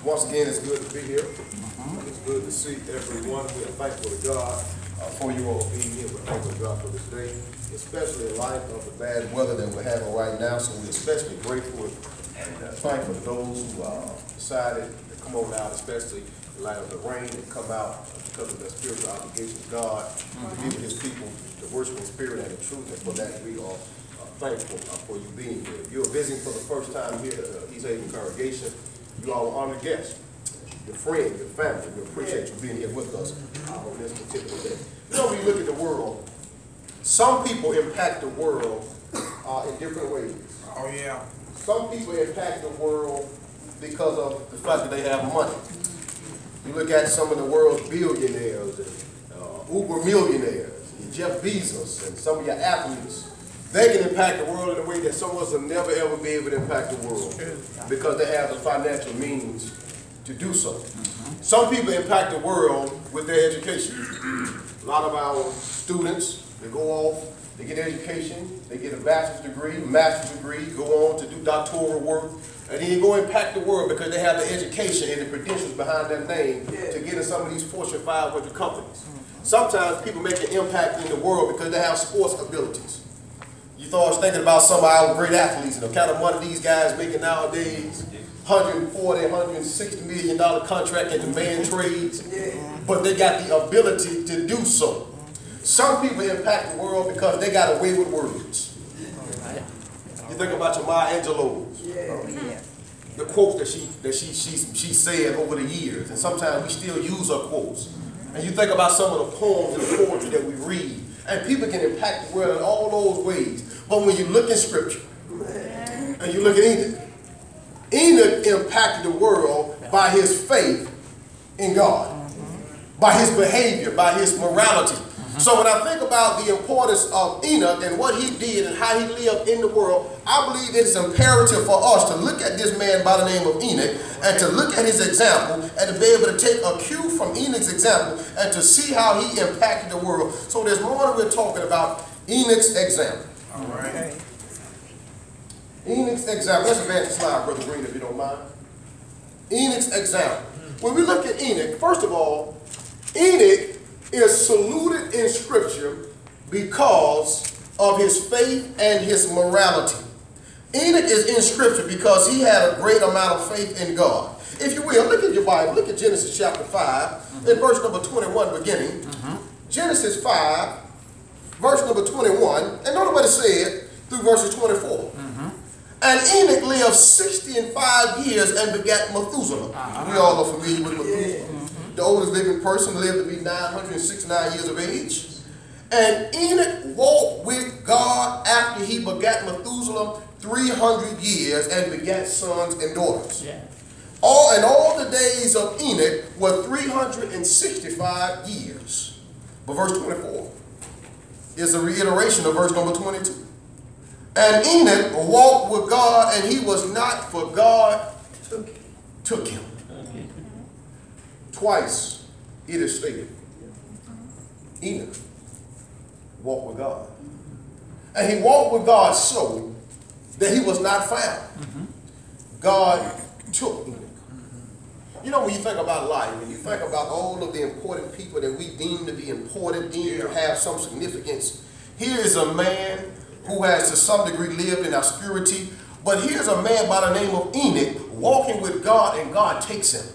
Once again, it's good to be here. It's good to see everyone. We are thankful to God for you all being here. We're thankful to God for this day, especially in light of the bad weather that we're having right now. So we're especially grateful and thankful to those who decided to come on out, especially in light of the rain, and come out because of their spiritual obligation to God, to be with His people, to worship in spirit and in truth. And for that, we are thankful for you being here. If you're visiting for the first time here at the Easthaven congregation, you all are honored guests, your friend, your family. We appreciate you being here with us on this particular day. You know, when you look at the world, some people impact the world in different ways. Oh, yeah. Some people impact the world because of the fact that they have money. You look at some of the world's billionaires and uber millionaires, and Jeff Bezos, and some of your athletes. They can impact the world in a way that some of us will never ever be able to impact the world because they have the financial means to do so. Some people impact the world with their education. A lot of our students, they go off, they get education, they get a bachelor's degree, master's degree, go on to do doctoral work, and then go impact the world because they have the education and the credentials behind their name to get in some of these Fortune 500 companies. Sometimes people make an impact in the world because they have sports abilities. You thought I was thinking about some of our great athletes and the kind of money these guys making nowadays, $140, $160 million contract in demand trades, but they got the ability to do so. Some people impact the world because they got away with words. You think about your Maya Angelou's, the quotes that she said over the years, and sometimes we still use her quotes. And you think about some of the poems and the poetry that we read, and people can impact the world in all those ways. But when you look in Scripture, and you look at Enoch, Enoch impacted the world by his faith in God, by his behavior, by his morality. So when I think about the importance of Enoch and what he did and how he lived in the world, I believe it is imperative for us to look at this man by the name of Enoch and to look at his example and to be able to take a cue from Enoch's example and to see how he impacted the world. So this morning we're talking about Enoch's example. All right. Enoch's example. Let's advance the slide, Brother Green, if you don't mind. Enoch's example. When we look at Enoch, first of all, Enoch is saluted in Scripture because of his faith and his morality. Enoch is in Scripture because he had a great amount of faith in God. If you will, look at your Bible. Look at Genesis chapter 5, in verse number 21 beginning. Genesis 5, verse number 21, and notice what it said through verses 24. And Enoch lived 65 years and begat Methuselah. We all are familiar with Methuselah. The oldest living person lived to be 969 years of age. And Enoch walked with God after he begat Methuselah 300 years and begat sons and daughters. All the days of Enoch were 365 years. But verse 24 is a reiteration of verse number 22. And Enoch walked with God, and he was not, for God took him. Twice it is stated, Enoch walked with God. And he walked with God so that he was not found. God took Enoch. You know, when you think about life, when you think about all of the important people that we deem to be important, deem to have some significance, here is a man who has to some degree lived in obscurity, but here's a man by the name of Enoch walking with God, and God takes him.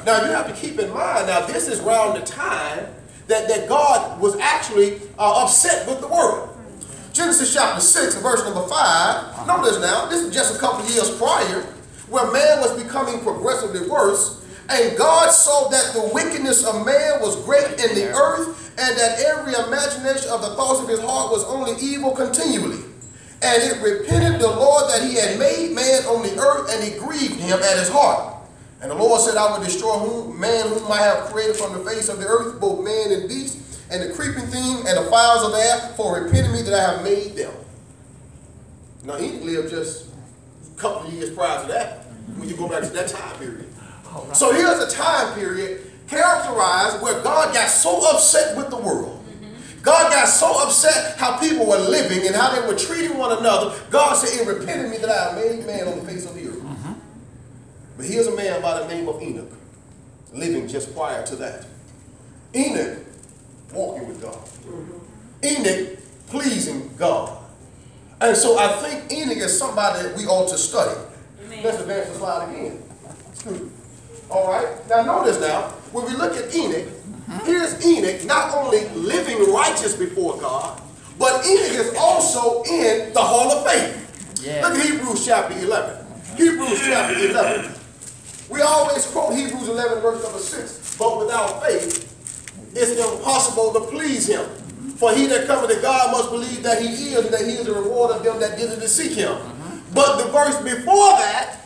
Now you have to keep in mind, now this is around the time that God was actually upset with the world. Genesis chapter 6 and verse number 5, notice now, this is just a couple of years prior, where man was becoming progressively worse, and God saw that the wickedness of man was great in the earth, and that every imagination of the thoughts of his heart was only evil continually. And it repented the Lord that he had made man on the earth, and it grieved him at his heart. And the Lord said, I will destroy man whom I have created from the face of the earth, both man and beast, and the creeping thing, and the fowls of the air, for repenting me that I have made them. Now Enoch lived just a couple of years prior to that, when you go back to that time period. So here's a time period characterized where God got so upset with the world, God got so upset how people were living and how they were treating one another. God said, it repented me that I have made man on the face of the earth. But here's a man by the name of Enoch, living just prior to that. Enoch walking with God. Enoch pleasing God. And so I think Enoch is somebody that we ought to study. Amen. Let's advance the slide again. All right. Now notice now, when we look at Enoch, here's Enoch not only living righteous before God, but Enoch is also in the Hall of Faith. Yeah. Look at Hebrews chapter 11. Hebrews chapter 11. We always quote Hebrews 11 verse number 6. But without faith, it's impossible to please him. For he that cometh to God must believe that he is, and that he is the reward of them that diligently seek him. But the verse before that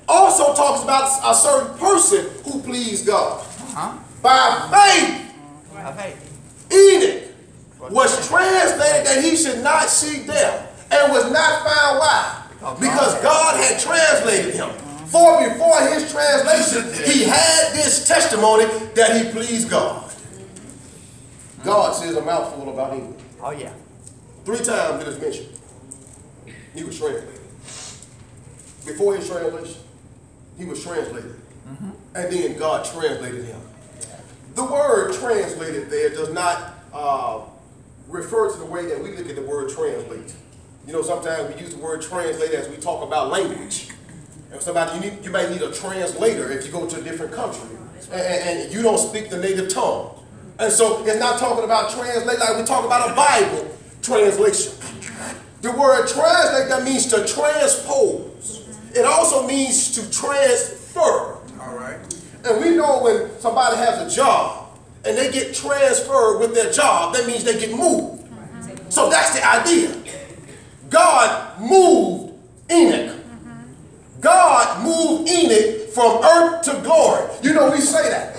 also talks about a certain person who pleased God. By faith, Enoch was translated that he should not see death, and was not found. Why? Because God had translated him. For before his translation, he had this testimony that he pleased God. God says a mouthful about Enoch. Oh yeah. 3 times it is mentioned. He was translated. Before his translation, he was translated. And then God translated him. The word translated there does not refer to the way that we look at the word translate. You know, sometimes we use the word translate as we talk about language. And somebody, you might need a translator if you go to a different country and you don't speak the native tongue. And so it's not talking about translate like we talk about a Bible translation. The word translate, that means to transpose. It also means to transfer. All right. And we know when somebody has a job and they get transferred with their job, that means they get moved. So that's the idea. God moved Enoch. God moved Enoch from earth to glory. You know, we say that.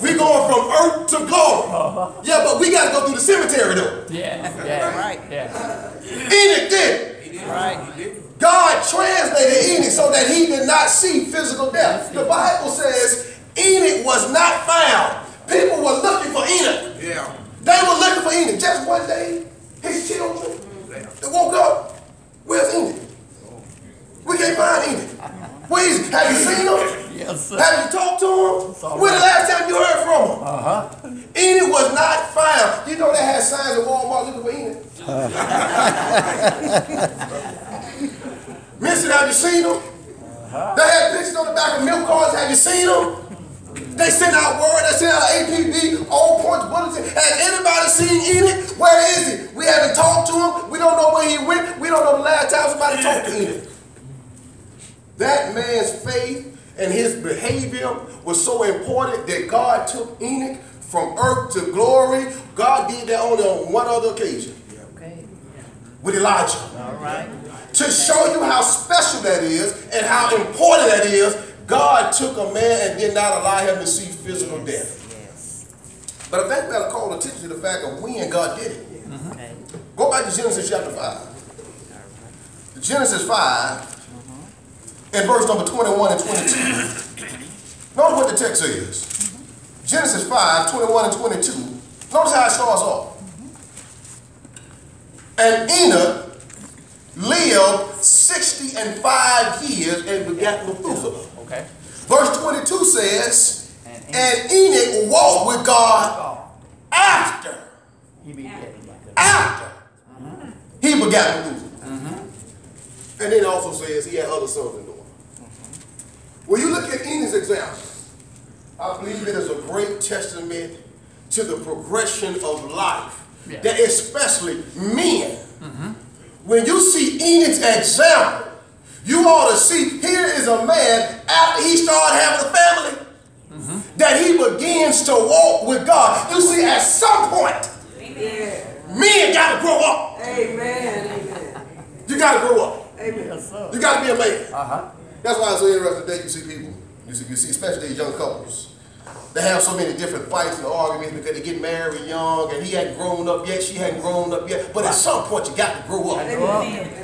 We're going from earth to glory. Yeah, but we got to go through the cemetery though. Yeah, right. Yeah. Enoch did. Right. God translated Enoch so that he did not see physical death. The Bible says Enoch was not found. People were looking for Enoch. Yeah. They were looking for Enoch. Just one day, his children, they woke up. Where's Enoch? We can't find Enoch. Where is he? Have you seen him? Yes, sir. Have you talked to him? When the last time you heard from him? Enoch was not found. You know they had signs at Walmart looking for Enoch. Mister, have you seen them? They had pictures on the back of milk cards. Have you seen them? They sent out word. They sent out APB, all points bulletin. Has anybody seen Enoch? Where is he? We haven't talked to him. We don't know where he went. We don't know the last time somebody talked to Enoch. That man's faith and his behavior was so important that God took Enoch from earth to glory. God did that only on one other occasion. Okay. With Elijah. All right. To show you how special that is and how important that is, God took a man and did not allow him to see physical death. Yes. But I think we got to call attention to the fact of when God did it. Okay. Go back to Genesis chapter 5. Genesis 5. In verse number 21 and 22. Notice what the text says. Genesis 5, 21 and 22. Notice how it starts off. And Enoch lived 65 years and begat Methuselah. Okay. Verse 22 says, and Enoch walked with God after he begat Methuselah. And then it also says he had other sons and daughters. When you look at Enoch's example, I believe it is a great testament to the progression of life. Yeah. That especially men. When you see Enoch's example, you ought to see here is a man after he started having a family, that he begins to walk with God. You see, at some point, men got to grow up. Amen. You got to grow up. Amen. You got to be a man. That's why it's so interesting that you see people, you see especially these young couples, they have so many different fights and arguments because they get married young and he hadn't grown up yet, she hadn't grown up yet. But at some point you got to grow up.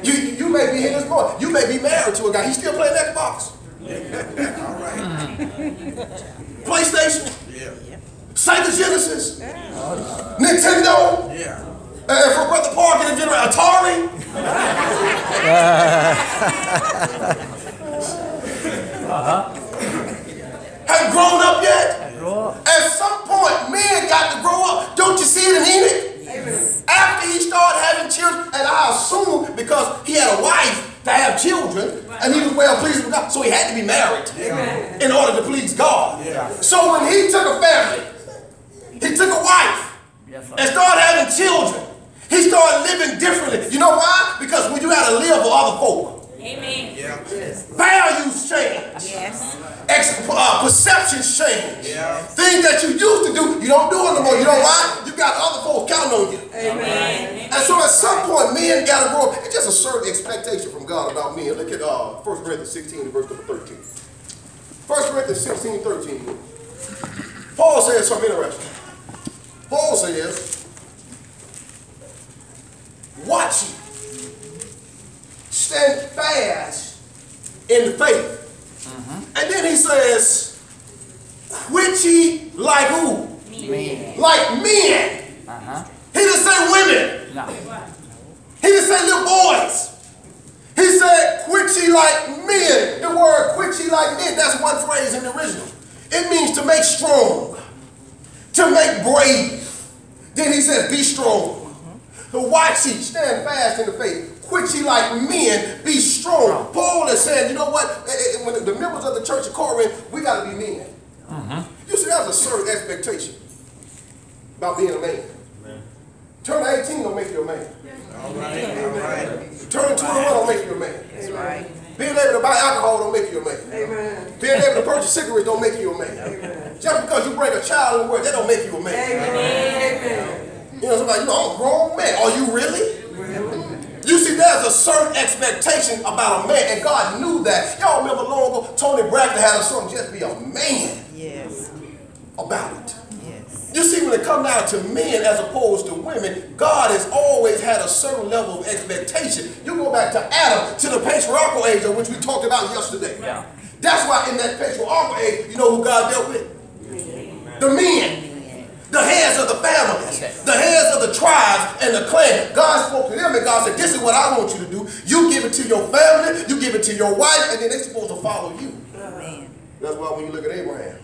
You may be here this morning, you may be married to a guy, he's still playing Xbox. All right. PlayStation. Yeah. Sega Genesis, Nintendo, and for Brother Parker and General Atari. Haven't grown up yet? At some point, men got to grow up. Don't you see it in Enoch? After he started having children, and I assume because he had a wife to have children, and he was well pleased with God, so he had to be married in order to please God. So when he took a family, he took a wife, and started having children, he started living differently. You know why? Because when you got to live for other folk, values change. Perceptions change. Things that you used to do, you don't do it no more. You know why? You got other folks counting on you. And so at some point, men got to grow up. It's just a certain expectation from God about men. Look at 1 Corinthians 16, verse number 13. 1 Corinthians 16, 13. Paul says something interesting. Paul says, watch ye. Stand fast in the faith. And then he says, quit ye like who? Men. Like men. He didn't say women. No. He didn't say little boys. He said, quit ye like men. The word quit ye like men, that's one phrase in the original. It means to make strong, to make brave. Then he says, be strong. So watch ye, stand fast in the faith. Quit ye like men, be strong. Paul is saying, you know what? When the members of the church of Corinth, we got to be men. You see, there's a certain expectation about being a man. Turn 18 don't make you a man. All right. Turn 21 don't make you a man. That's right. Being able to buy alcohol don't make you a man. Amen. Being able to purchase cigarettes don't make you a man. Amen. Just because you bring a child in the world, that don't make you a man. Amen. You know, somebody, I'm a grown man. Are you really? You see, there's a certain expectation about a man, and God knew that. Y'all remember long ago, Tony Braxton had a song, just be a man about it. You see, when it comes down to men as opposed to women, God has always had a certain level of expectation. You go back to Adam, to the patriarchal age of which we talked about yesterday. That's why in that patriarchal age, you know who God dealt with? The men. The heads of the families, the heads of the tribes and the clan. God spoke to them and God said, this is what I want you to do. You give it to your family, you give it to your wife, and then they're supposed to follow you. That's why when you look at Abraham,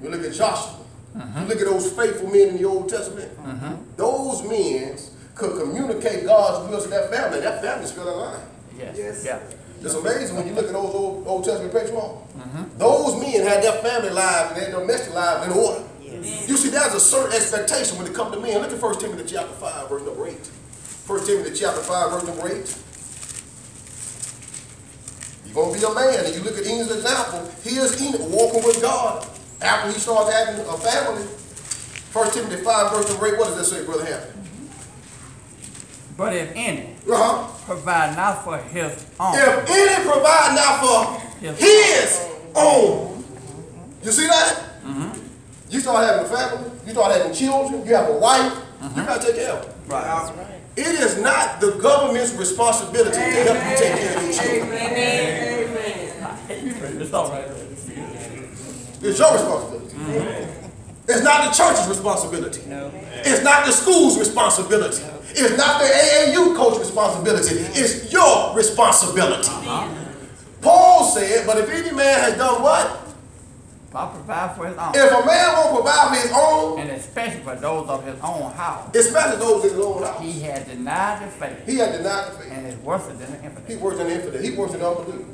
you look at Joshua, you look at those faithful men in the Old Testament, those men could communicate God's will to that family. That family's still alive. It's amazing when you look at those Old Testament patriarchs. Those men had their family lives and their domestic lives in order. You see, there's a certain expectation when it comes to men. Look at 1 Timothy chapter 5, verse number 8. 1 Timothy chapter 5, verse number 8. You're going to be a man, and you look at Enoch's example. Here's Enoch walking with God after he starts having a family. 1 Timothy 5, verse number 8. What does that say, Brother Hampton? But if any provide not for his own. If any provide not for his own. You see that? You start having a family, you start having children, you have a wife, you got to take care of them. Right. It is not the government's responsibility to help you take care of your children. Amen. It's all right. It's your responsibility. It's not the church's responsibility. No. It's not the school's responsibility. No. It's not the AAU coach's responsibility. It's your responsibility. Paul said, but if any man has done what? Provide for his own. If a man won't provide for his own, and especially for those of his own house, especially those in his own house, he had denied the faith. He had denied the faith. And is worse than an infidel. He's worse than an infidel. He's worse than an unbeliever.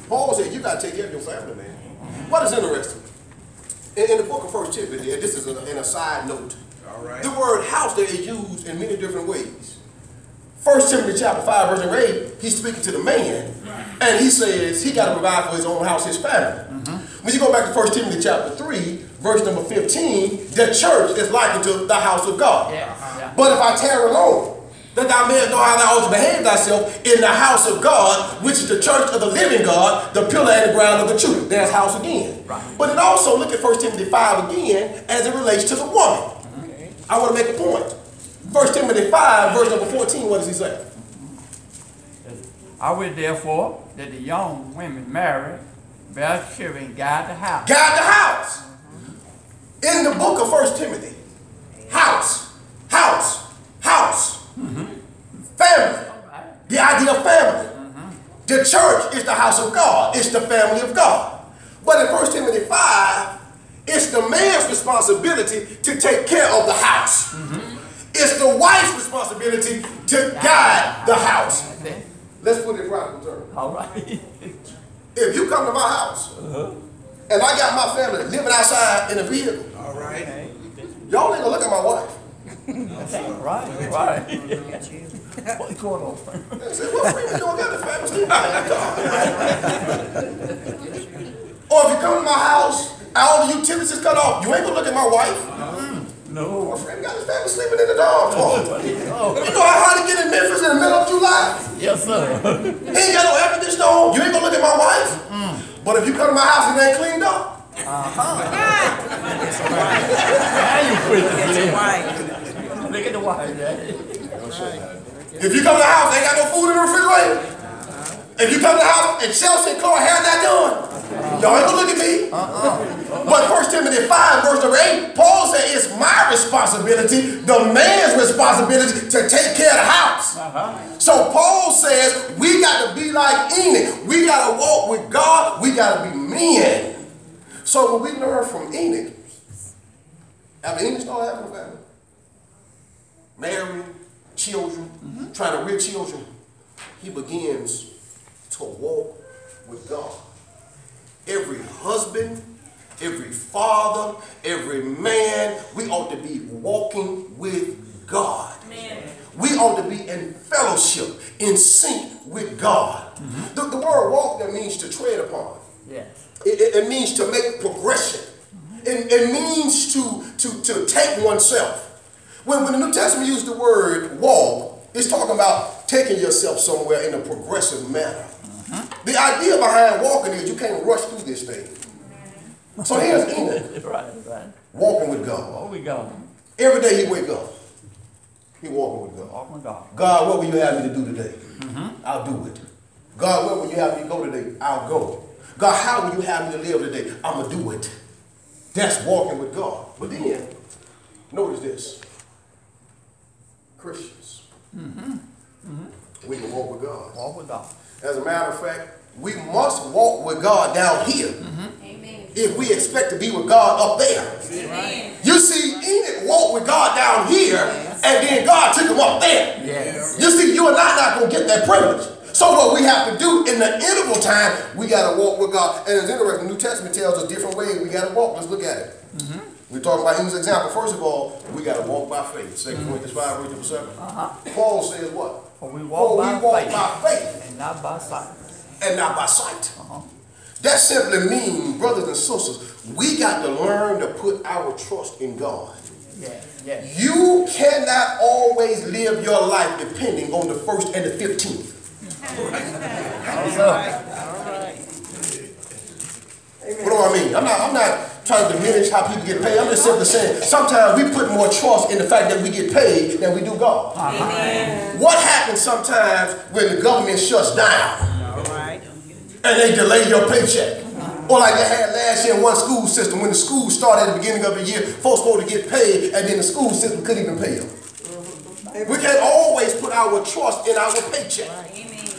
Paul said, you got to take care of your family, man. What is interesting? In the book of 1 Timothy, this is an aside note. All right. The word house there is used in many different ways. 1 Timothy chapter 5, verse 8, he's speaking to the man, and he says he got to provide for his own house, his family. When you go back to 1 Timothy chapter 3, verse number 15, the church is likened to the house of God. But if I tarry alone, that thou mayest know how thou ought to behave thyself in the house of God, which is the church of the living God, the pillar and the ground of the truth. There's house again. But it also, look at 1 Timothy 5 again, as it relates to the woman. I want to make a point. 1 Timothy 5, verse number 14, what does he say? I would therefore that the young women marry, bear children, guide the house. Guide the house. In the book of 1 Timothy, house, house, house, family, the idea of family. The church is the house of God. It's the family of God. But in 1 Timothy 5, it's the man's responsibility to take care of the house. It's the wife's responsibility to guide the house. Let's put it in practical terms. All right. If you come to my house and I got my family living outside in a vehicle, All right. y'all ain't gonna look at my wife. Right, right. What's going on, Freeman? They say, well, Freeman, you don't got the family sleeping in the car. Or if you come to my house, all the utilities is cut off, you ain't gonna look at my wife. No. My friend got his family sleeping in the dog park. You know how hard to get in Memphis in the middle of July? Yes, sir. He ain't got no air conditioner on. You ain't gonna look at my wife. But if you come to my house and it ain't cleaned up, Now you quit the Look at the wife, Daddy. if you come to the house and ain't got no food in the refrigerator, if you come to the house and Chelsea and Chloe hair not done, y'all ain't gonna look at me. But 1 Timothy 5, verse number 8, Paul said it's my responsibility, the man's responsibility, to take care of the house. So Paul says we got to be like Enoch. We got to walk with God. We got to be men. So when we learn from Enoch, after Enoch started having a family, marrying, children, trying to rear children, he begins to walk with God. Every husband, every father, every man, we ought to be walking with God. Amen. We ought to be in fellowship, in sync with God. The word walk there means to tread upon. Yes. It means to make progression. It means to take oneself. When the New Testament used the word walk, it's talking about taking yourself somewhere in a progressive manner. The idea behind walking is you can't rush through this thing. So here's Enoch. Right. Walking with God. Walk with God. Every day he wake up. He walking with God. Walk with God. God, what will you have me to do today? I'll do it. God, where will you have me to go today? I'll go. God, how will you have me to live today? I'm going to do it. That's walking with God. But then, notice this. Christians. We can walk with God. Walk with God. As a matter of fact, we must walk with God down here. Amen. If we expect to be with God up there. Amen. You see, Enoch walked with God down here, and then God took him up there. Yes. You see, you and I not going to get that privilege. So what we have to do in the interval time, we got to walk with God. And it's interesting, the New Testament tells us different ways we got to walk. Let's look at it. We're talking about Enoch's example. First of all, we got to walk by faith. 2 Corinthians 5, verse number 7. Paul says what? For we walk by faith. And not by sight. And not by sight. That simply means, brothers and sisters, we got to learn to put our trust in God. Yes. You cannot always live your life depending on the 1st and the 15th. All right. What do I mean? I'm not trying to diminish how people get paid. I'm just simply saying sometimes we put more trust in the fact that we get paid than we do God. Amen. What happens sometimes when the government shuts down and they delay your paycheck? Or like they had last year in one school system, when the school started at the beginning of the year, folks supposed to get paid, and then the school system couldn't even pay them. We can't always put our trust in our paycheck.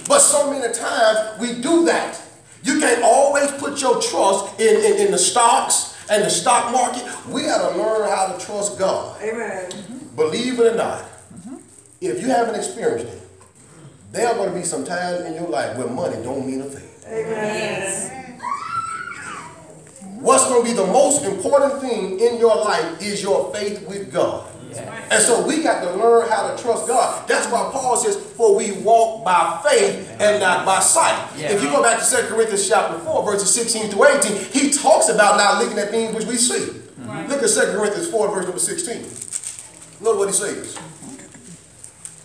But so many times we do that. You can't always put your trust in the stocks and the stock market. We got to learn how to trust God. Amen. Believe it or not, if you haven't experienced it, there are going to be some times in your life where money don't mean a thing. Amen. What's going to be the most important thing in your life is your faith with God. And so we got to learn how to trust God. That's why Paul says, for we walk by faith and not by sight. If you go back to 2 Corinthians chapter 4, verses 16 to 18, he talks about not looking at things which we see. Look at 2 Corinthians 4, verse number 16. Look what he says.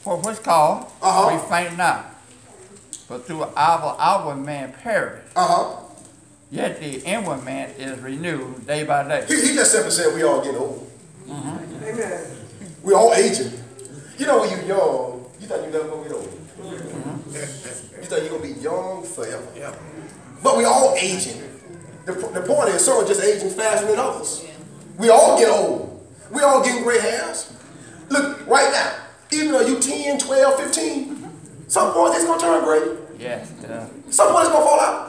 For which cause we faint not, but through our outward man perish. Yet the inward man is renewed day by day. He just simply said we all get old. Amen. We're all aging. You know, when you're young, you thought you never going to get old. You thought you're going to be young forever. But we're all aging. The point is, some are just aging faster than others. We all get old. We all getting gray hairs. Look, right now, even though you 10, 12, 15, some point it's going to turn gray. Yes. Some point it's going to fall out.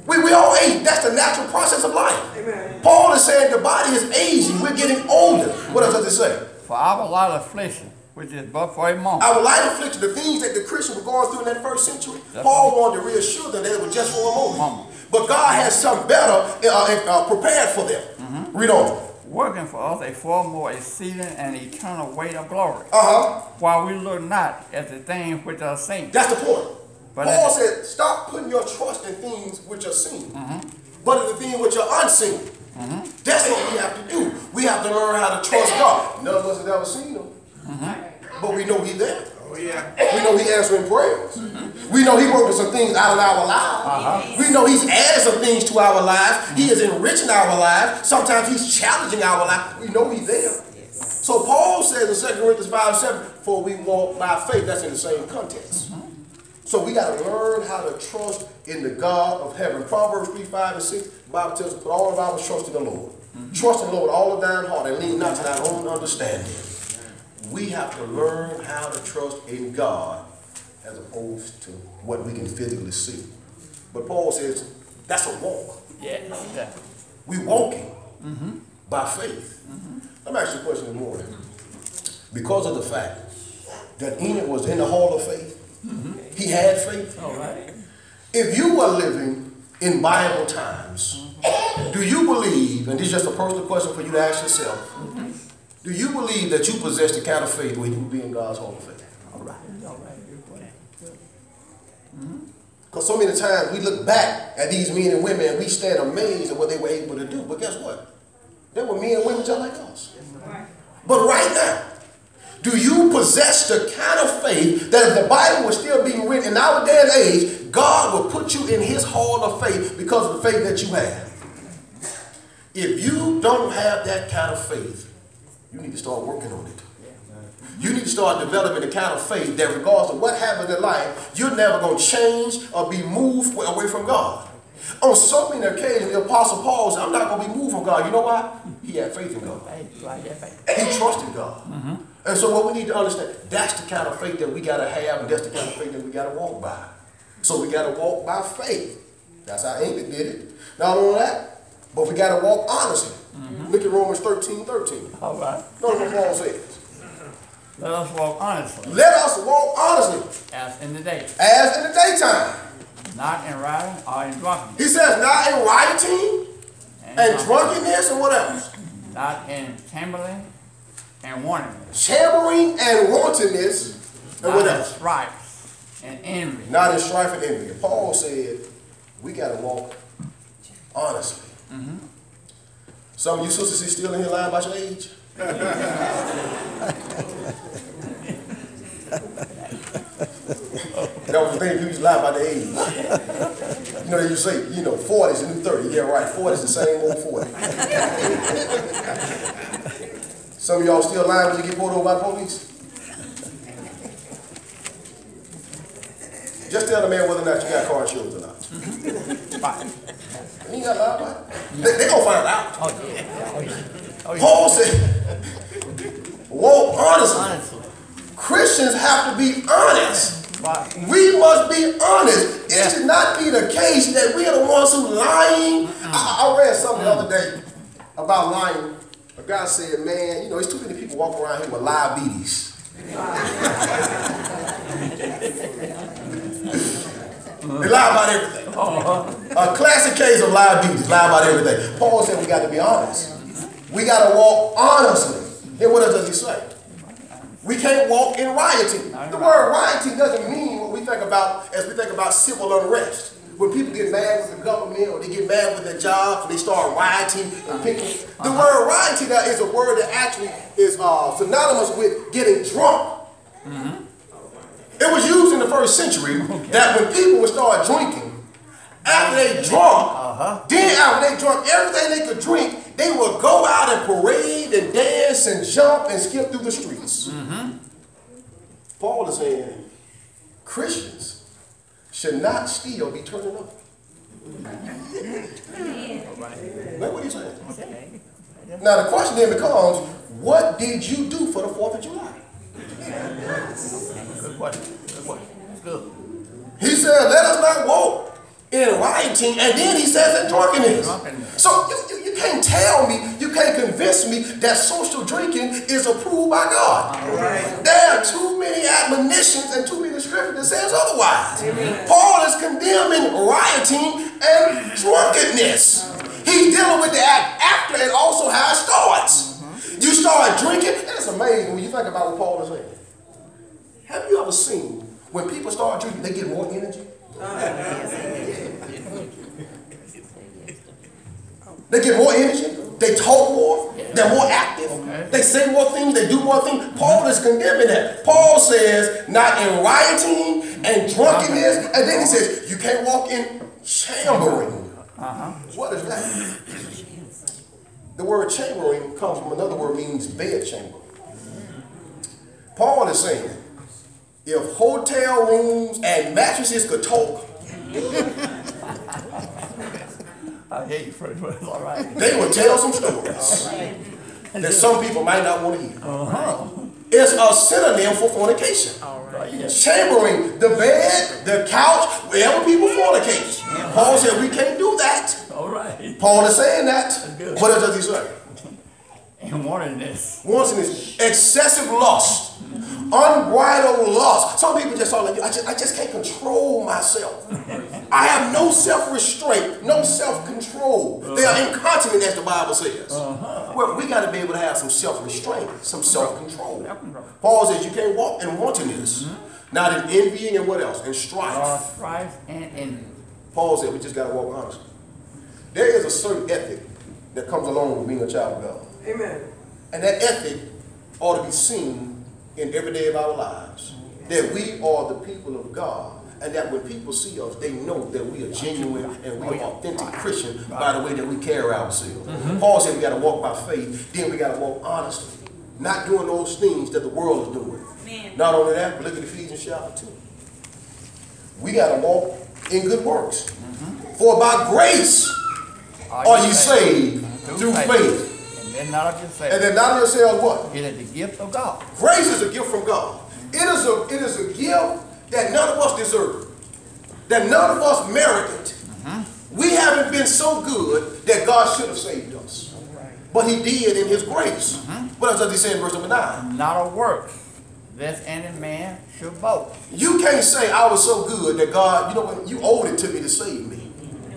We all age. That's the natural process of life. Amen. Paul is saying the body is aging. We're getting older. What else does it say? For our light affliction, which is but for a moment. Our light affliction, the things that the Christians were going through in that first century, Paul wanted to reassure them that it was just for a moment. But God has something better prepared for them. Read on. Working for us a far more exceeding and eternal weight of glory. While we look not at the things which are seen. That's the point. But Paul said, stop putting your trust in things which are seen, but in the things which are unseen. That's what we have to do. We have to learn how to trust God. None of us have ever seen him, but we know he's there. Oh, yeah. We know he's answering prayers. We know he's working some things out of our lives. We know he's adding some things to our lives. He is enriching our lives. Sometimes he's challenging our lives. We know he's there. So Paul says in 2 Corinthians 5:7, for we walk by faith. That's in the same context. So we got to learn how to trust in the God of heaven. Proverbs 3:5-6, the Bible tells us, put all of our trust in the Lord. Trust in the Lord with all of thine heart and lean not to thine own understanding. We have to learn how to trust in God as opposed to what we can physically see. But Paul says that's a walk. Yeah. We walking by faith. Let me ask you a question this morning. Because of the fact that Enoch was in the hall of faith, he had faith. All right. If you were living in Bible times, do you believe, and this is just a personal question for you to ask yourself, do you believe that you possess the kind of faith where you will be in God's hall of faith? All right. Because so many times we look back at these men and women and we stand amazed at what they were able to do. But guess what? They were men and women just like us. But right now, do you possess the kind of faith that if the Bible was still being written in our day and age, God will put you in his hall of faith because of the faith that you have? If you don't have that kind of faith, you need to start working on it. You need to start developing the kind of faith that regardless of what happens in life, you're never going to change or be moved away from God. On so many occasions, the Apostle Paul said, I'm not going to be moved from God. You know why? He had faith in God. He trusted God. And so what we need to understand, that's the kind of faith that we got to have, and that's the kind of faith that we got to walk by. So we got to walk by faith. That's how Enoch did it. Not only that, but we got to walk honestly. Look at Romans 13:13. All right. Notice what Paul says. Let us walk honestly. Let us walk honestly. As in the day. As in the daytime. Not in rioting or in drunkenness. He says not in rioting and drunkenness and what else? Not in chambering and wantonness. Chambering and wantonness and what else? Not in strife and envy. Not in strife and envy. And Paul said we got to walk honestly. Some of you sisters is still in here lying about your age. That was the thing, you used to lie about the age. You know, you say, 40 is the new 30. Yeah, right, 40 is the same old 40. Some of y'all still lying when you get pulled over by the police. Just tell the man whether or not you got car insurance or not. You ain't got to lie about it. They gonna find out. Paul said, walk honestly. Christians have to be honest. We must be honest. It should not be the case that we are the ones who lying. I read something the other day about lying. A guy said, man, there's too many people walking around here with diabetes. They lie about everything. A classic case of diabetes, lie about everything. Paul said we got to be honest. We got to walk honestly. Then what else does he say? We can't walk in rioting. The word rioting doesn't mean what we think about as we think about civil unrest. When people get mad with the government or they get mad with their jobs and they start rioting and picking. The word rioting is a word that actually is synonymous with getting drunk. It was used in the first century that when people would start drinking, after they drunk, then after they drunk everything they could drink, they would go out and parade and dance and jump and skip through the streets. Paul is saying Christians should not still be turning up. That's what he's saying. Now the question then becomes, what did you do for the 4th of July? Good question. Good question. That's good. He said, let us not walk in rioting, and then he says in drunkenness. So you can't tell me, you can't convince me that social drinking is approved by God. There are too many admonitions and too many scriptures that says otherwise. Paul is condemning rioting and drunkenness. He's dealing with the act after and also how it starts. You start drinking, and it's amazing when you think about what Paul is saying. Have you ever seen when people start drinking, they get more energy? They get more energy, they talk more, they're more active, they say more things, they do more things. Paul is condemning that. Paul says, not in rioting and drunkenness, and then he says, you can't walk in chambering. What is that? The word chambering comes from another word, means bed chamber. Paul is saying, if hotel rooms and mattresses could talk, I hate you for it, but it's all right. they would tell some stories that some people might not want to hear. It's a synonym for fornication. Chambering, the bed, the couch, wherever people fornicate. Paul said we can't do that. All right. Paul is saying that. What does he say? And wanting this. Wanting this excessive lust. Unbridled lust. Some people just are like, I just can't control myself. I have no self-restraint, no self-control. They are incontinent, as the Bible says. Well, we got to be able to have some self-restraint, some self-control. Paul says you can't walk in wantonness, not in envying and what else? And strife. Strife and envy. Paul said we just got to walk honestly. There is a certain ethic that comes along with being a child of God. Amen. And that ethic ought to be seen in every day of our lives, that we are the people of God, and that when people see us, they know that we are genuine and we are authentic Christians by the way that we carry ourselves. Paul said we got to walk by faith, then we got to walk honestly, not doing those things that the world is doing. Not only that, but look at Ephesians chapter 2. We got to walk in good works. For by grace are ye saved through faith. And not of yourselves. And then not of yourselves what? It is the gift of God. Grace is a gift from God. It is a gift that none of us deserve. That none of us merited. We haven't been so good that God should have saved us. But he did in his grace. What else does he say in verse number 9? Not of works, lest any man should boast. You can't say I was so good that God, you know what, you owed it to me to save me.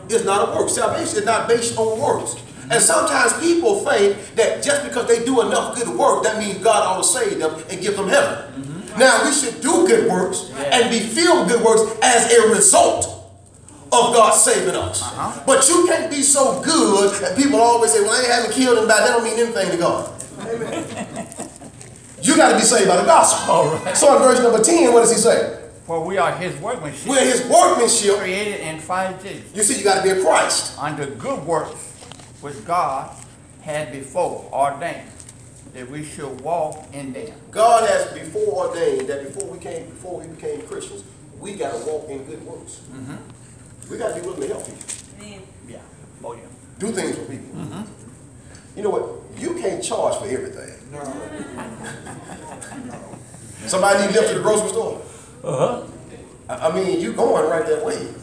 It's not a work. Salvation is not based on works. And sometimes people think that just because they do enough good work, that means God ought to save them and give them heaven. Now, we should do good works and be filled with good works as a result of God saving us. But you can't be so good, and people always say, well, I haven't killed anybody. That don't mean anything to God. You got to be saved by the gospel. So in verse number 10, what does he say? For we are his workmanship. We're his workmanship. Created in Christ Jesus. You see, you got to be in Christ. Under good works, which God had before ordained that we should walk in them. God has before ordained that before we became Christians, we got to walk in good works. We got to be willing to help people. Yeah. Oh, yeah. Do things for people. You know what? You can't charge for everything. Somebody need lift to the grocery store. I mean, you going right that way.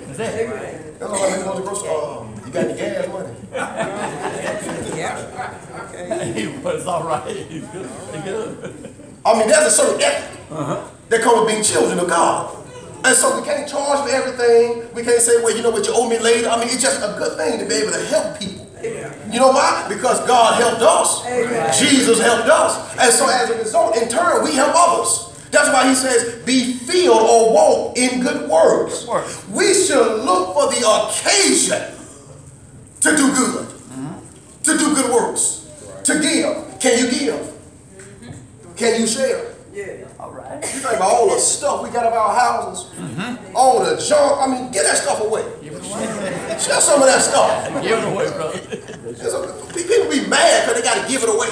That's it. That's all I mean, go to the grocery store. You got any gas money? But it's all right. He's good. He's good. I mean, there's a certain ethic that comes with being children of God. And so we can't charge for everything. We can't say, well, you know what, you owe me later. I mean, it's just a good thing to be able to help people. You know why? Because God helped us. Jesus helped us. And so as a result, in turn, we help others. That's why he says, be filled or walk in good works. We should look for the occasion to do good, to do good works, to give. Can you give? Can you share? Yeah. All right. You think about all the stuff we got of our houses, all the junk. I mean, get that stuff away. Share some of that stuff. Give it away, brother. People be mad because they got to give it away.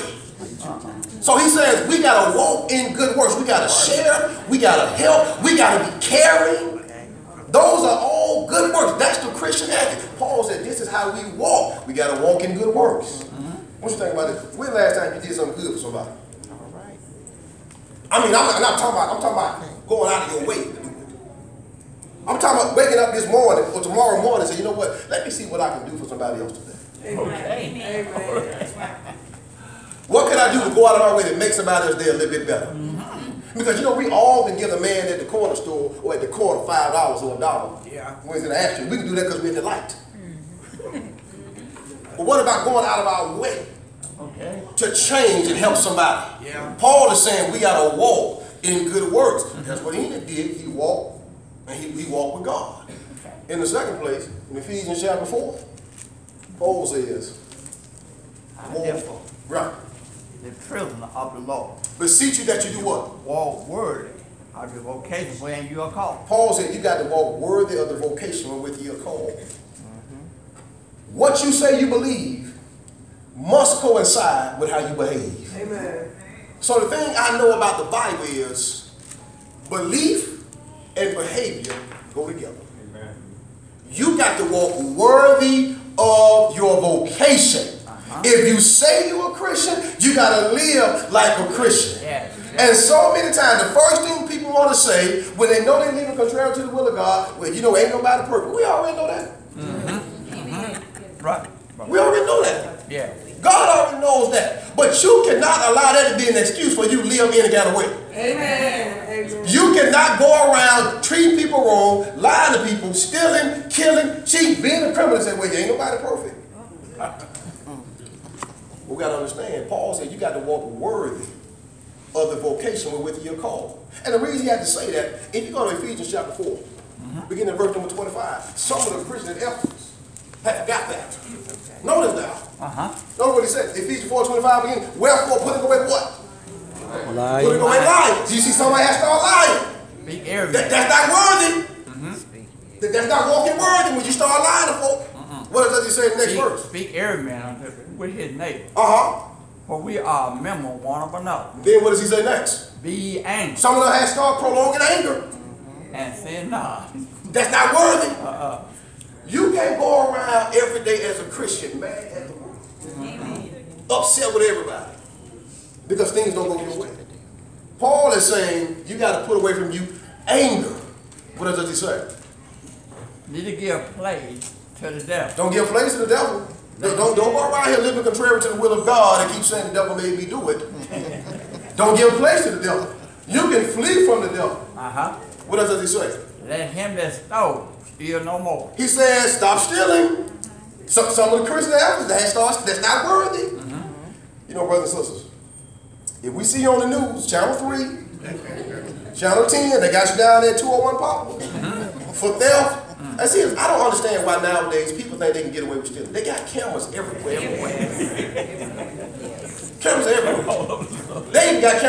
So he says we got to walk in good works. We got to share. We got to help. We got to be caring. Those are all good works. That's the Christian ethic. Paul said this is how we walk. We got to walk in good works. What you think about this? When last time you did something good for somebody? All right. I mean, I'm not talking about, I'm talking about going out of your way to do it. I'm talking about waking up this morning or tomorrow morning and say, you know what, let me see what I can do for somebody else today. Okay. Amen. What can I do to go out of our way to make somebody else day a little bit better? Because you know, we all can give a man at the corner store or at the corner $5 or $1. Yeah. When he's in the action, we can do that because we're in the light. But what about going out of our way to change and help somebody? Yeah. Paul is saying we got to walk in good works. That's what Enoch did. He walked, and he walked with God. In the second place, in Ephesians chapter 4, Paul says, Therefore, right, the prisoner of the Lord, beseech you that you do what? walk worthy of the vocation wherein you are called. Paul said you got to walk worthy of the vocation with your call. What you say you believe must coincide with how you behave. Amen. So the thing I know about the Bible is belief and behavior go together. Amen. You got to walk worthy of your vocation. If you say you're a Christian, you got to live like a Christian. Yes. And so many times, the first thing people want to say when they know they're living contrary to the will of God, well, you know, ain't nobody perfect. We already know that. Right. We already know that. Yeah. God already knows that. But you cannot allow that to be an excuse for you to live any kind of way. Amen. Amen. You cannot go around treating people wrong, lying to people, stealing, killing, cheating, being a criminal and say, well, you ain't nobody perfect. We got to understand, Paul said you got to walk worthy of the vocation wherewith you're called. And the reason he had to say that, if you go to Ephesians chapter 4, beginning at verse number 25, some of the Christians at Ephesus have got that. Notice now. Notice what he said. Ephesians 4:25 beginning, wherefore putting away what? Lying. Putting away lying. Do you see somebody has to start lying? Be arrogant. That's not worthy. That's not walking worthy when you start lying to folk. What does he say in the next verse? Speak arrogant with his neighbor. For we are members one of another. Then what does he say next? Be angry. Some of them have started prolonging anger. And sin not. That's not worthy. You can't go around every day as a Christian mad at the world. Upset with everybody. Because things don't go your way. Paul is saying you got to put away from you anger. What does he say? Need to give place to the devil. Don't give place to the devil. Don't go around here living contrary to the will of God and keep saying the devil made me do it. Don't give place to the devil. You can flee from the devil. What does he say? Let him that stole steal no more. He says, stop stealing. Some of the Christian athletes, that's not worthy. You know, brothers and sisters, if we see you on the news, Channel 3, Channel 10, they got you down there at 201 Poplar for theft. I don't understand why nowadays people think they can get away with stealing. They got cameras everywhere. Cameras everywhere. They even got cameras.